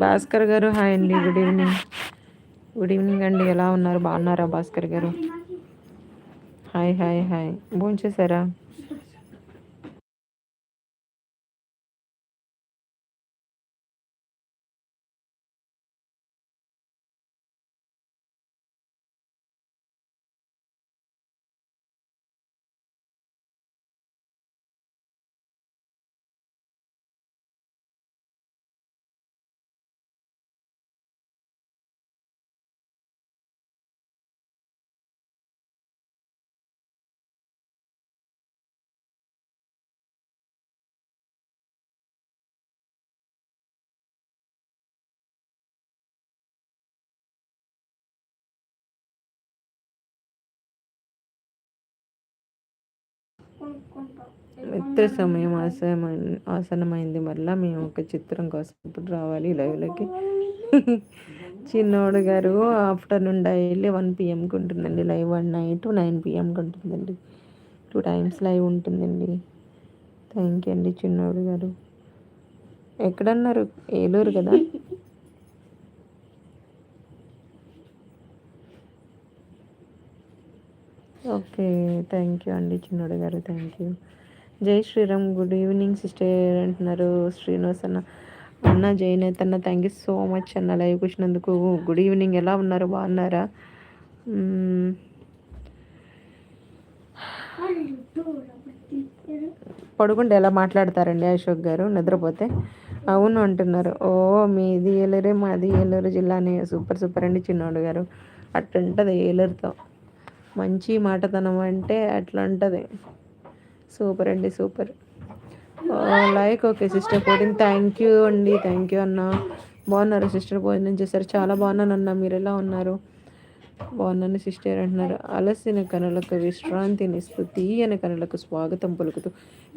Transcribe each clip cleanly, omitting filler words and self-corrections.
భాస్కర్ గారు హాయ్ అండి, good evening. Good evening అండి, ఎలా ఉన్నారు? బాగున్నారా భాస్కర్ గారు? Hi hi hi. భోంచేశారా? మిత్ర సమయం ఆసనమైంది. మరలా మేము ఒక చిత్రం కోసం ఇప్పుడు రావాలి లైవ్లోకి. చిన్నోడు గారు ఆఫ్టర్నూన్ డైలీ 1 PM ఉంటుందండి లైవ్, 1 నైట్ 9 PM ఉంటుందండి. 2 times లైవ్ ఉంటుందండి. థ్యాంక్ యూ అండి చిన్నోడు గారు. ఎక్కడన్నారు? ఏలూరు కదా? ఓకే, థ్యాంక్ యూ అండి చిన్నోడు గారు, థ్యాంక్ యూ. జై శ్రీరామ్, గుడ్ ఈవినింగ్ సిస్టర్ అంటున్నారు శ్రీనివాస్ అన్న. అన్న జయనేత్ అన్న, థ్యాంక్ యూ సో మచ్ అన్న లైవ్కి వచ్చినందుకు. గుడ్ ఈవినింగ్, ఎలా ఉన్నారు? బాగున్నారా? పడుకుంటే ఎలా మాట్లాడతారండి అశోక్ గారు నిద్రపోతే? అవును అంటున్నారు. ఓ మీది ఏలూరే, మాది ఏలూరు జిల్లానే. సూపర్ సూపర్ అండి చిన్నోడు గారు. అట్లుంటుంది ఏలూరుతో. మంచి మాటతనం అంటే అట్లా ఉంటుంది. సూపర్ అండి, super. Like okay sister 14, thank you అండి, థ్యాంక్ యూ అన్న. బాగున్నారు సిస్టర్? భోజనం చేశారు? చాలా బాగున్నాను అన్న, మీరు ఎలా ఉన్నారు? బాగున్నాను సిస్టర్ అంటున్నారు. అలసిన కనులకు విశ్రాంతినిస్తూ తీయని కనులకు స్వాగతం పలుకుతూ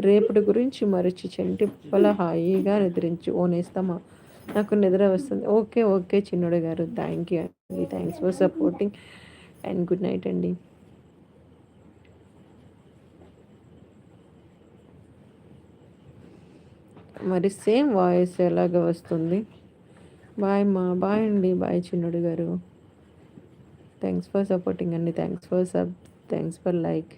రేపటి గురించి మరచి చెంటిప్పల హాయిగా నిద్రించి ఓ నేస్తమా నాకు నిద్ర వస్తుంది. ఓకే ఓకే చిన్నుడు గారు, థ్యాంక్ యూ అండి, thanks for supporting and good night అండి. మరి సేమ్ వాయిస్ ఎలాగ వస్తుంది? బాయ్ మా, బాయ్ అండి, బాయ్ చిన్నుడు గారు. థ్యాంక్స్ ఫర్ సపోర్టింగ్ అండి, thanks for thanks for like.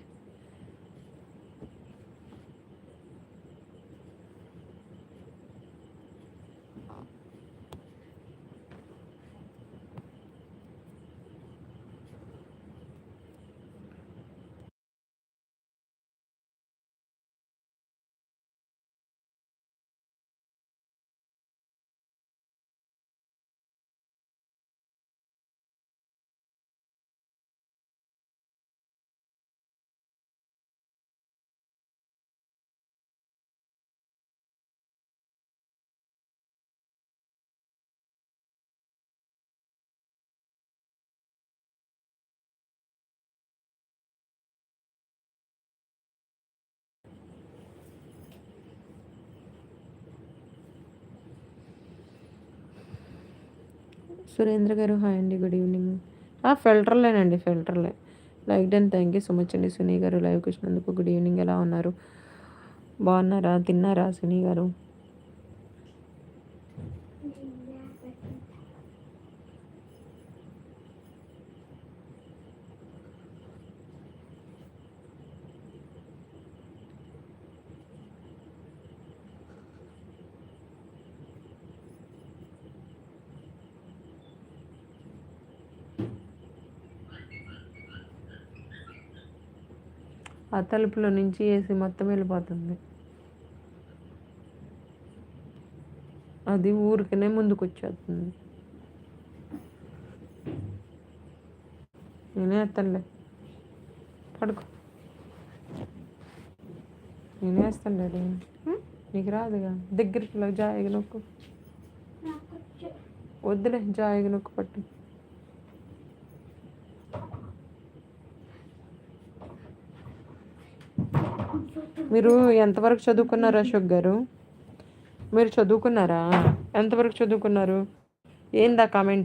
Surendra గారు హాయ్ అండి, గుడ్ ఈవినింగ్. ఫిల్టర్లేనండి, ఫిల్టర్లే. Like done, thank you so much అండి. సునీ గారు లైవ్కి వచ్చినందుకు గుడ్ ఈవినింగ్, ఎలా ఉన్నారు? బాగున్నారా? తిన్నారా సునీ గారు? ఆ తలుపులో నుంచి ఏసీ మొత్తం వెళ్ళిపోతుంది. అది ఊరికనే ముందుకు వచ్చేస్తుంది. నేనే ఎత్తానులే, పడుకో. నేనే వేస్తాను డాడీ. నీకు రాదుగా, దగ్గరికి జాయిగా నొక్కు. వద్దులే, జాయిగా నొక్కు పట్టు. మీరు ఎంతవరకు చదువుకున్నారు అశోక్ గారు? మీరు చదువుకున్నారా? ఎంతవరకు చదువుకున్నారు? ఏందా కామెంట్?